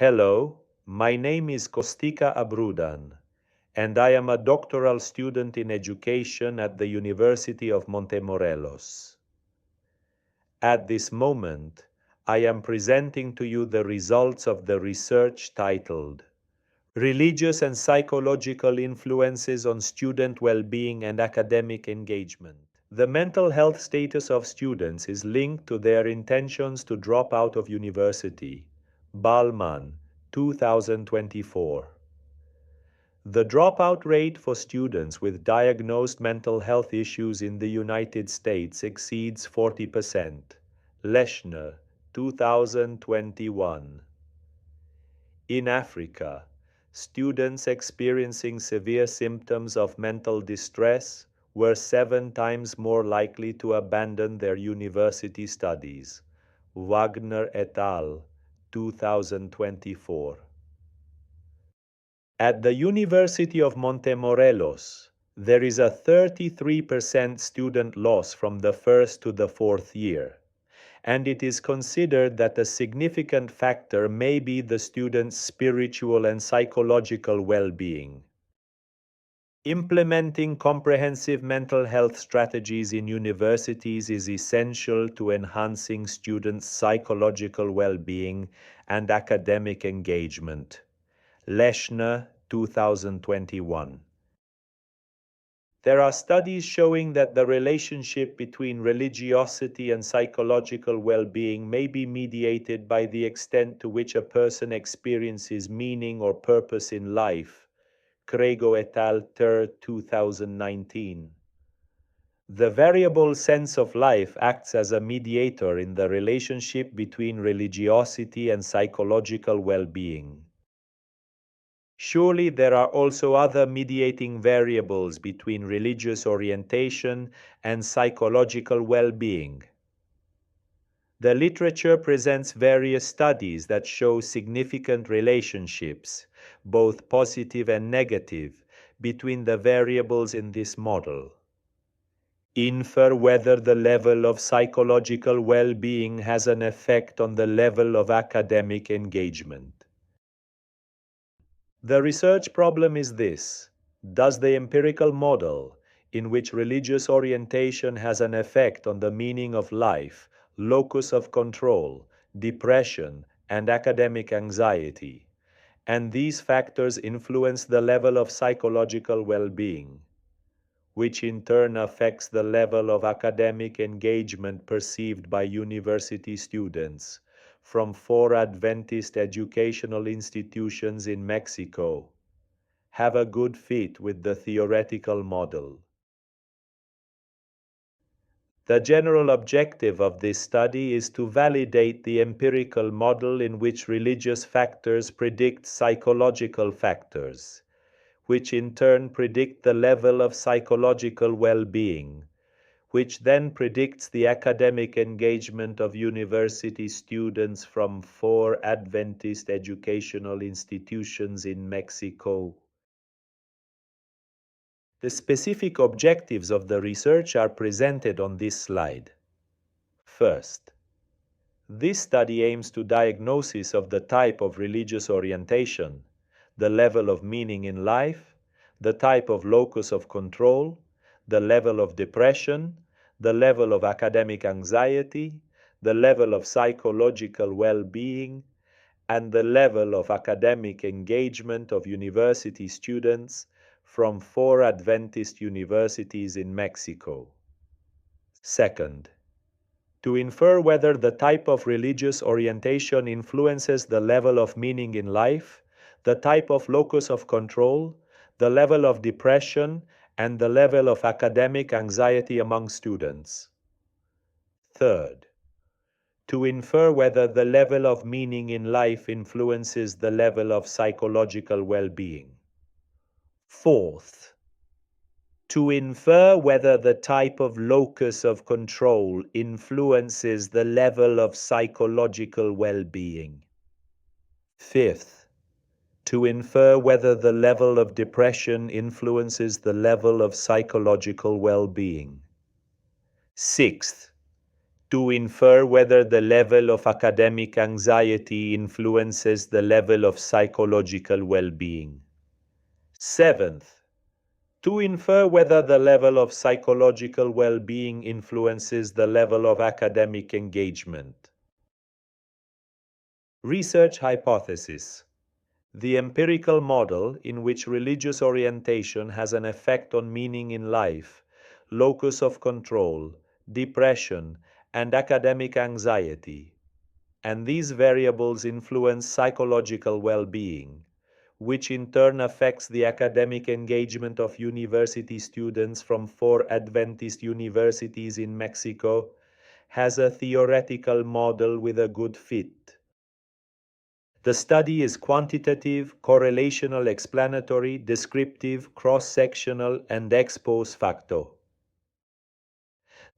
Hello, my name is Kostika Abrudan, and I am a doctoral student in education at the University of Montemorelos. At this moment, I am presenting to you the results of the research titled Religious and Psychological Influences on Student Well-Being and Academic Engagement. The mental health status of students is linked to their intentions to drop out of university. Ballman, 2024. The dropout rate for students with diagnosed mental health issues in the United States exceeds 40%. Leshner, 2021. In Africa, students experiencing severe symptoms of mental distress were 7 times more likely to abandon their university studies. Wagner et al., 2024. At the University of Montemorelos, there is a 33% student loss from the first to the fourth year, and it is considered that a significant factor may be the student's spiritual and psychological well-being. Implementing comprehensive mental health strategies in universities is essential to enhancing students' psychological well-being and academic engagement. Leshner, 2021. There are studies showing that the relationship between religiosity and psychological well-being may be mediated by the extent to which a person experiences meaning or purpose in life. Crego et al. 2019. The variable sense of life acts as a mediator in the relationship between religiosity and psychological well-being. Surely there are also other mediating variables between religious orientation and psychological well-being. The literature presents various studies that show significant relationships, both positive and negative, between the variables in this model. Infer whether the level of psychological well-being has an effect on the level of academic engagement. The research problem is this: does the empirical model, in which religious orientation has an effect on the meaning of life, locus of control, depression, and academic anxiety, and these factors influence the level of psychological well-being, which in turn affects the level of academic engagement perceived by university students from 4 Adventist educational institutions in Mexico, have a good fit with the theoretical model. The general objective of this study is to validate the empirical model in which religious factors predict psychological factors, which in turn predict the level of psychological well-being, which then predicts the academic engagement of university students from 4 Adventist educational institutions in Mexico. The specific objectives of the research are presented on this slide. First, this study aims to diagnosis of the type of religious orientation, the level of meaning in life, the type of locus of control, the level of depression, the level of academic anxiety, the level of psychological well-being, and the level of academic engagement of university students from 4 Adventist universities in Mexico. Second, to infer whether the type of religious orientation influences the level of meaning in life, the type of locus of control, the level of depression, and the level of academic anxiety among students. Third, to infer whether the level of meaning in life influences the level of psychological well-being. Fourth, to infer whether the type of locus of control influences the level of psychological well-being. Fifth, to infer whether the level of depression influences the level of psychological well-being. Sixth, to infer whether the level of academic anxiety influences the level of psychological well-being. Seventh, to infer whether the level of psychological well-being influences the level of academic engagement. Research hypothesis. The empirical model in which religious orientation has an effect on meaning in life, locus of control, depression, and academic anxiety, and these variables influence psychological well-being, which in turn affects the academic engagement of university students from 4 Adventist universities in Mexico, has a theoretical model with a good fit. The study is quantitative, correlational, explanatory, descriptive, cross-sectional, and ex post facto.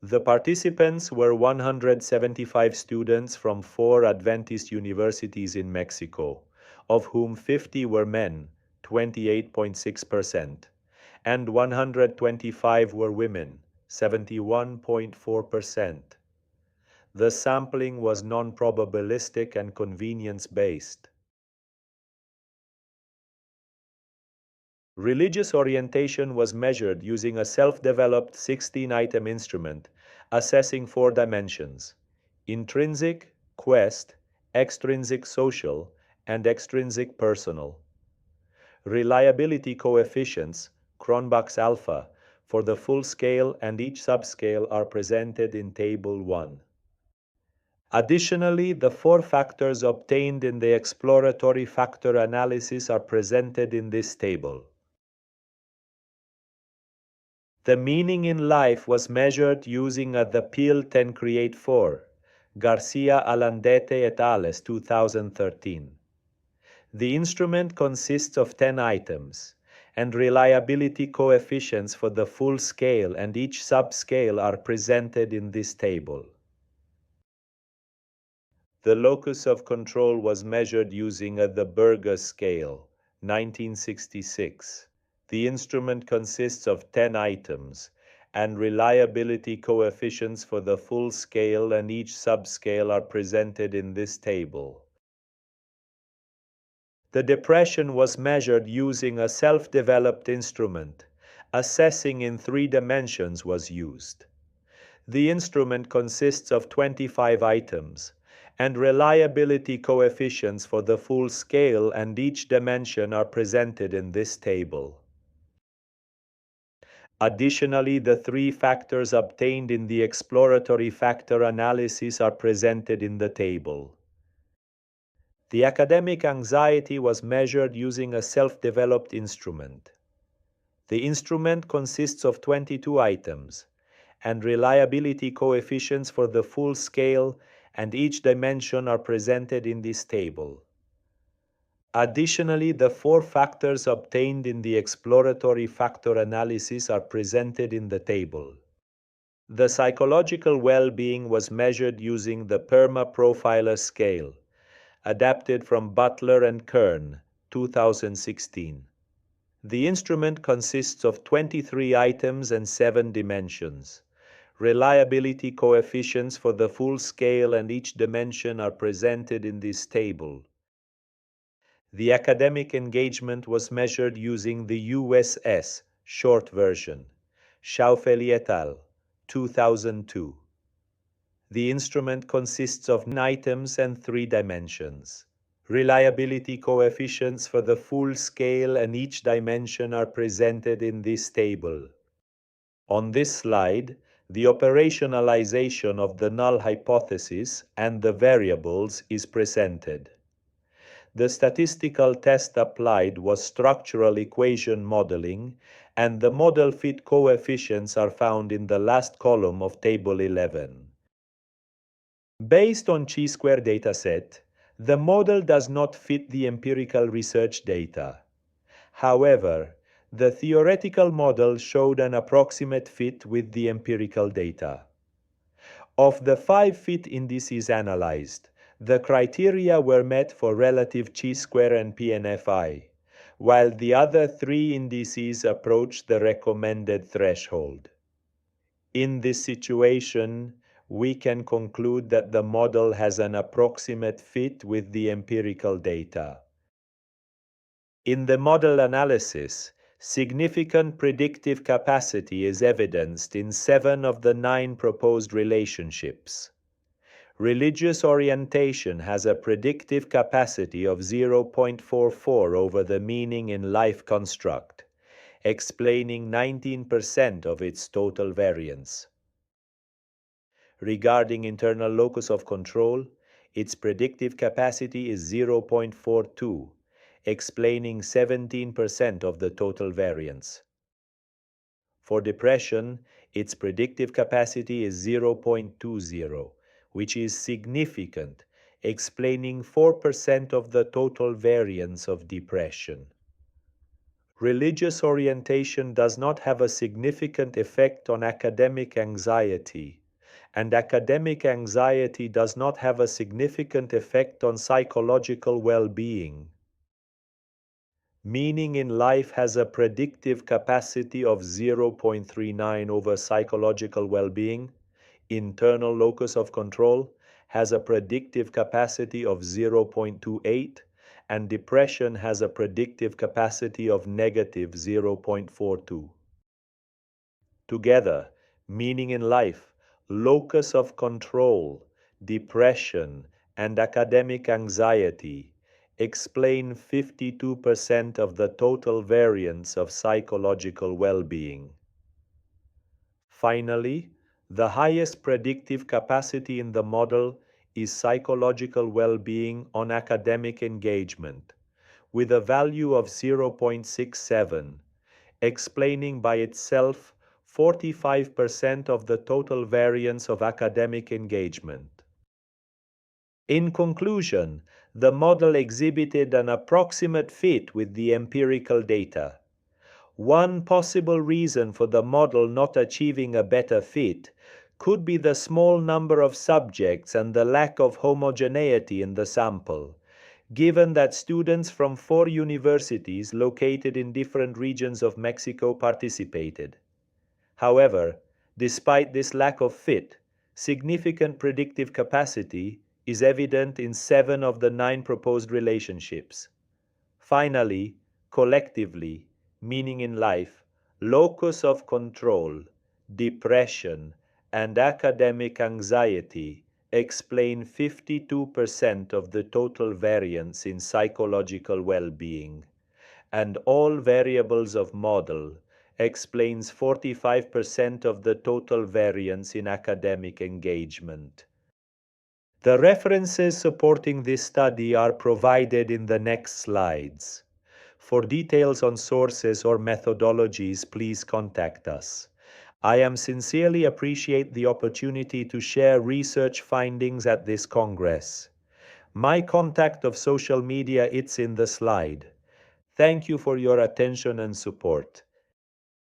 The participants were 175 students from 4 Adventist universities in Mexico, of whom 50 were men, 28.6%, and 125 were women, 71.4%. The sampling was non-probabilistic and convenience-based. Religious orientation was measured using a self-developed 16-item instrument, assessing 4 dimensions: intrinsic, quest, extrinsic social, and extrinsic personal. Reliability coefficients, Cronbach's alpha, for the full scale and each subscale are presented in Table 1. Additionally, the 4 factors obtained in the exploratory factor analysis are presented in this table. The meaning in life was measured using the PIL 10 Create 4, Garcia Alandete et al. 2013. The instrument consists of 10 items, and reliability coefficients for the full scale and each subscale are presented in this table. The locus of control was measured using the Berger scale, 1966. The instrument consists of 10 items, and reliability coefficients for the full scale and each subscale are presented in this table. The depression was measured using a self-developed instrument. Assessing in 3 dimensions was used. The instrument consists of 25 items, and reliability coefficients for the full scale and each dimension are presented in this table. Additionally, the 3 factors obtained in the exploratory factor analysis are presented in the table. The academic anxiety was measured using a self-developed instrument. The instrument consists of 22 items, and reliability coefficients for the full scale and each dimension are presented in this table. Additionally, the 4 factors obtained in the exploratory factor analysis are presented in the table. The psychological well-being was measured using the PERMA Profiler scale, adapted from Butler and Kern, 2016. The instrument consists of 23 items and 7 dimensions. Reliability coefficients for the full scale and each dimension are presented in this table. The academic engagement was measured using the USS short version, Schaufeli et al., 2002. The instrument consists of 9 items and 3 dimensions. Reliability coefficients for the full scale and each dimension are presented in this table. On this slide, the operationalization of the null hypothesis and the variables is presented. The statistical test applied was structural equation modeling, and the model fit coefficients are found in the last column of Table 11. Based on chi-square dataset, the model does not fit the empirical research data. However, the theoretical model showed an approximate fit with the empirical data. Of the 5 fit indices analyzed, the criteria were met for relative chi-square and PNFI, while the other 3 indices approached the recommended threshold. In this situation, we can conclude that the model has an approximate fit with the empirical data. In the model analysis, significant predictive capacity is evidenced in 7 of the 9 proposed relationships. Religious orientation has a predictive capacity of 0.44 over the meaning in life construct, explaining 19% of its total variance. Regarding internal locus of control, its predictive capacity is 0.42, explaining 17% of the total variance. For depression, its predictive capacity is 0.20, which is significant, explaining 4% of the total variance of depression. Religious orientation does not have a significant effect on academic anxiety, and academic anxiety does not have a significant effect on psychological well-being. Meaning in life has a predictive capacity of 0.39 over psychological well-being. Internal locus of control has a predictive capacity of 0.28, and depression has a predictive capacity of negative 0.42. Together, meaning in life, locus of control, depression, and academic anxiety explain 52% of the total variance of psychological well-being. Finally, the highest predictive capacity in the model is psychological well-being on academic engagement, with a value of 0.67, explaining by itself 45% of the total variance of academic engagement. In conclusion, the model exhibited an approximate fit with the empirical data. One possible reason for the model not achieving a better fit could be the small number of subjects and the lack of homogeneity in the sample, given that students from 4 universities located in different regions of Mexico participated. However, despite this lack of fit, significant predictive capacity is evident in 7 of the 9 proposed relationships. Finally, collectively, meaning in life, locus of control, depression, and academic anxiety explain 52% of the total variance in psychological well-being, and all variables of model explains 45% of the total variance in academic engagement. The references supporting this study are provided in the next slides. For details on sources or methodologies, please contact us. I am sincerely appreciate the opportunity to share research findings at this Congress. My contact of social media, it's in the slide. Thank you for your attention and support.